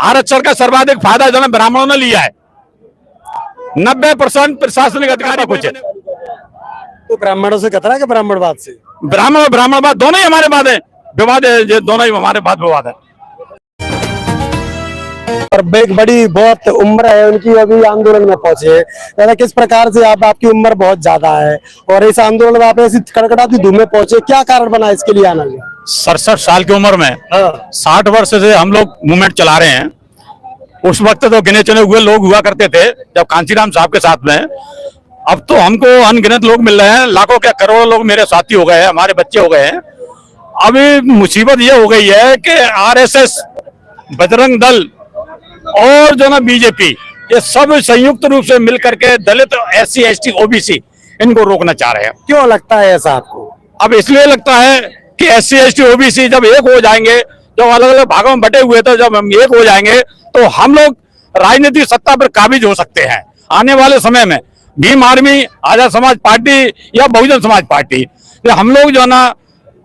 आरक्षण का सर्वाधिक फायदा जो है ब्राह्मणों ने लिया है। 90% प्रशासनिक अधिकारी पूछे तो ब्राह्मणों से खतरा है कि ब्राह्मणवाद से? ब्राह्मण और ब्राह्मणवाद दोनों ही हमारे बाद है, विवाद है, ये दोनों ही हमारे बाद विवाद है। और एक बड़ी बहुत उम्र है उनकी, अभी आंदोलन में पहुंचे दादा, किस प्रकार से आपकी उम्र बहुत ज्यादा है और इस आंदोलन में आप ऐसी कड़कड़ाती धूप में पहुंचे, क्या कारण बना इसके लिए आना गया? 67 साल की उम्र में 60 वर्ष से हम लोग मूवमेंट चला रहे हैं। उस वक्त तो गिने चुने हुए लोग हुआ करते थे जब कांचीराम साहब के साथ में। अब तो हमको अनगिनत लोग मिल रहे हैं, लाखों क्या करोड़ों लोग मेरे साथी हो गए हैं, हमारे बच्चे हो गए हैं। अभी मुसीबत ये हो गई है कि आरएसएस, बजरंग दल और जो ना बीजेपी, ये सब संयुक्त रूप से मिलकर के दलित, SC ST OBC इनको रोकना चाह रहे हैं। क्यों लगता है ऐसा आपको? अब इसलिए लगता है कि SC ST OBC जब एक हो जाएंगे, जब अलग अलग भागों में बटे हुए थे, जब हम एक हो जाएंगे तो हम लोग राजनीतिक सत्ता पर काबिज हो सकते हैं। आने वाले समय में भीम आर्मी, आजाद समाज पार्टी या बहुजन समाज पार्टी, ये हम लोग जो ना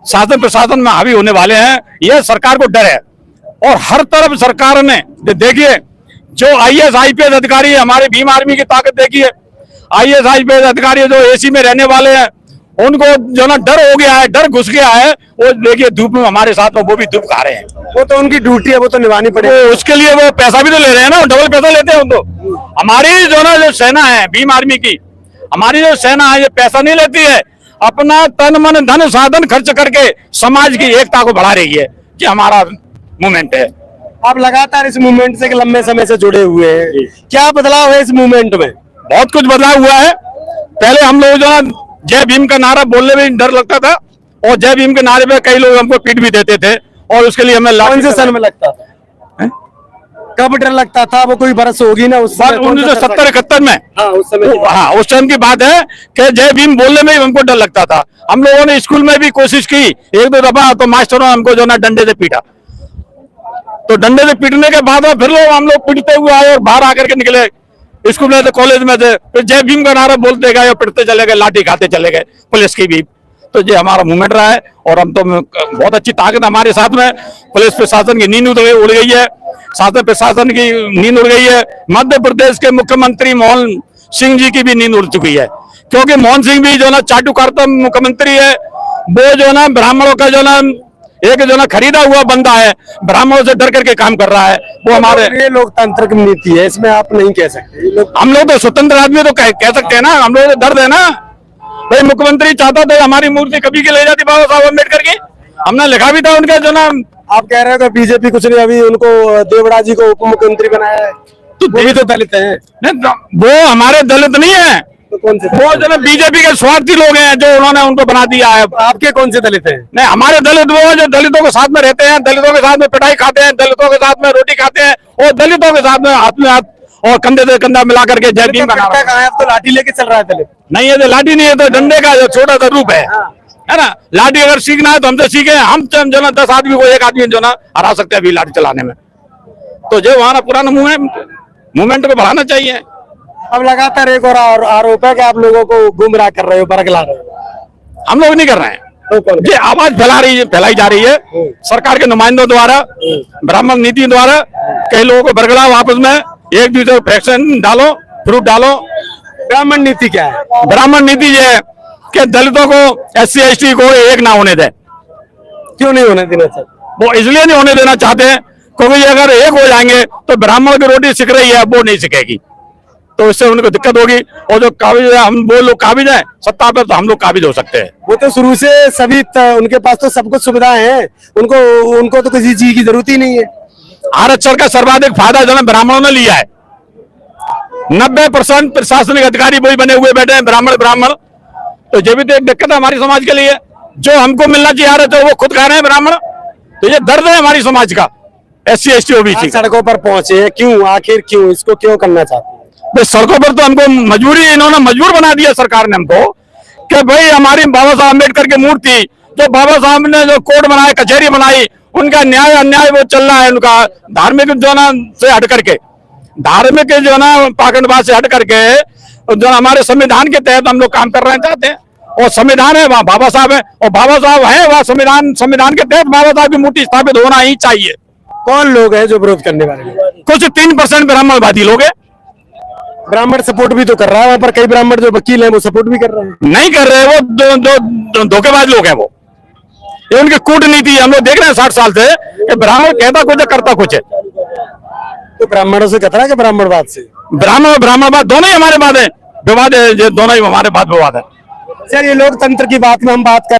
शासन प्रशासन में हावी होने वाले हैं, यह सरकार को डर है। और हर तरफ सरकार ने देखिए, जो IAS IPS अधिकारी है, हमारे भीम आर्मी की ताकत देखिए। IAS IPS अधिकारी जो AC में रहने वाले हैं, उनको जो ना डर हो गया है, डर घुस गया है। वो देखिए धूप में हमारे साथ में वो भी धूप खा रहे हैं। वो तो उनकी ड्यूटी है, वो तो निभानी पड़ेगी। उसके लिए वो पैसा भी तो ले रहे हैं ना, डबल पैसा लेते हैं उनको। हमारी जो ना जो सेना है भीम आर्मी की, हमारी जो सेना है, ये पैसा नहीं लेती है, अपना तन मन धन साधन खर्च करके समाज की एकता को बढ़ा रही है। ये हमारा मूवमेंट है। आप लगातार इस मूवमेंट से लंबे समय से जुड़े हुए हैं, क्या बदलाव है इस मूवमेंट में? बहुत कुछ बदलाव हुआ है। पहले हम लोग जो है जय भीम का नारा बोलने में डर लगता था, और जय भीम के नारे पे कई लोग हमको पीट भी देते थे, और उसके लिए हमें कौन से सन में लगता था? कब डर लगता था? वो कोई बरस होगी ना उस समय, 1970-71 में। उस समय। हाँ, उस टाइम की बात है कि जय भीम बोलने में ही हमको डर लगता था। हम लोगों ने स्कूल में भी कोशिश की 1-2 दफा, तो मास्टरों ने हमको जो ना डंडे से पीटा। तो डंडे से पीटने के बाद फिर हम लोग पीटते हुए आए और बाहर आकर के निकले, स्कूल में थे, कॉलेज में थे, फिर जय भीम का नारा बोलते गए और पिटते चले गए, लाठी खाते चले गए, पुलिस की भी। तो ये हमारा मूवमेंट रहा है, और हम तो बहुत अच्छी ताकत हमारे साथ में। पुलिस प्रशासन की नींद उड़ गई है, शासन प्रशासन की नींद उड़ गई है। मध्य प्रदेश के मुख्यमंत्री मोहन सिंह जी की भी नींद उड़ चुकी है, क्योंकि मोहन सिंह भी जो ना चाटुकारिता मुख्यमंत्री है। वो जो ना ब्राह्मणों का जो ना एक जो ना खरीदा हुआ बंदा है, ब्राह्मणों से डर करके काम कर रहा है। वो हमारे ये लोकतांत्रिक नीति है, इसमें आप नहीं कह सकते। हम लोग तो स्वतंत्र आदमी तो कह सकते हैं ना, हम लोग तो दर्द है ना भाई। मुख्यमंत्री चाहता था हमारी मूर्ति कभी की ले जाती बाबा साहब अम्बेडकर की, हमने लिखा भी था उनका जो ना। आप कह रहे हो कि बीजेपी कुछ नहीं, अभी उनको देवड़ा जी को उप मुख्यमंत्री बनाया है, तो वो भी तो दलित है। वो हमारे दलित नहीं है, तो कौन से? वो जो ना बीजेपी के स्वार्थी लोग हैं, जो उन्होंने उनको बना दिया है। आपके कौन से दलित हैं? नहीं, हमारे दलित वो जो दलितों के साथ में रहते हैं, दलितों के साथ में पिटाई खाते हैं, दलितों के साथ में रोटी खाते हैं, और दलितों के साथ में हाथ में हाथ और कंधे से कंधा मिला करके जय भीम बना रहा है। तो लाठी लेके चल रहा है दलित? नहीं, ये तो लाठी नहीं है, तो डंडे का जो छोटा सा रूप है ना। लाठी अगर सीखना है तो हमसे सीखे, हम जो ना 10 आदमी को एक आदमी जो ना हरा सकते हैं अभी लाठी चलाने में। तो जो हमारा पुराना मूवमेंट को बढ़ाना चाहिए। अब लगातार एक और आरोप है कि आप लोगों को गुमराह कर रहे हो, बरगला रहे हो। हम लोग नहीं कर रहे हैं, ये आवाज फैलाई जा रही है सरकार के नुमाइंदों द्वारा, ब्राह्मण नीति द्वारा। कई लोगों को बरगलाओ, आपस में एक दूसरे फैक्शन डालो, फ्रूट डालो। ब्राह्मण नीति क्या है? ब्राह्मण नीति ये है कि दलितों को, SC ST को एक ना होने दे। क्यों नहीं होने देना चाहते? वो इसलिए नहीं होने देना चाहते हैं क्योंकि अगर एक हो जाएंगे तो ब्राह्मण की रोटी सिक रही है, वो नहीं सिकेगी, तो इससे उनको दिक्कत होगी। और जो काबिज है, हम वो लोग काबिज हैं सत्ता पर, तो हम लोग काबिज हो सकते हैं। वो तो शुरू से सभी उनके पास तो सब कुछ सुविधाएं हैं, उनको तो किसी चीज की जरूरत ही नहीं है। आरक्षण का सर्वाधिक फायदा जो है ब्राह्मणों ने लिया है। 90% प्रशासनिक अधिकारी वही बने हुए बैठे हैं, ब्राह्मण। तो ये भी तो एक दिक्कत है हमारी समाज के लिए। जो हमको मिलना चाहिए आरक्षण वो खुद खा रहे हैं ब्राह्मण, तो ये दर्द है हमारी समाज का। SC ST OBC सड़कों पर पहुंचे क्यों? आखिर क्यों? इसको क्यों करना चाहते हैं? सड़कों पर तो हमको मजबूरी, इन्होंने मजबूर बना दिया सरकार ने हमको, कि भाई हमारी बाबा साहब अम्बेडकर की मूर्ति, जो बाबा साहब ने जो कोर्ट बनाया, कचहरी बनाई, उनका न्याय अन्याय वो चल रहा है। उनका धार्मिक जो ना से हट करके, धार्मिक जो ना पाखंडवाद से हट करके, जो हमारे संविधान के तहत हम लोग काम कर रहे चाहते हैं। और संविधान है, वहाँ बाबा साहब है, और बाबा साहब है वहाँ संविधान के तहत बाबा साहब की मूर्ति स्थापित होना ही चाहिए। कौन लोग हैं जो विरोध करने वाले? कुछ 3% ब्राह्मणवादी लोग हैं। ब्राह्मण सपोर्ट भी तो कर रहा है वहां पर, कई ब्राह्मण जो वकील हैं वो सपोर्ट भी कर रहे हैं। नहीं कर रहे, वो धोखेबाज लोग हैं वो। ये उनकी कूटनीति है। हम लोग देख रहे हैं 60 साल से कि ब्राह्मण कहता कुछ है, करता कुछ है। तो ब्राह्मणों से खतरा है कि ब्राह्मणवाद से? ब्राह्मण और ब्राह्मणवाद दोनों ही हमारे बाद है, विवाद है, दोनों ही हमारे बाद विवाद है। चलिए, लोकतंत्र की बात में हम बात कर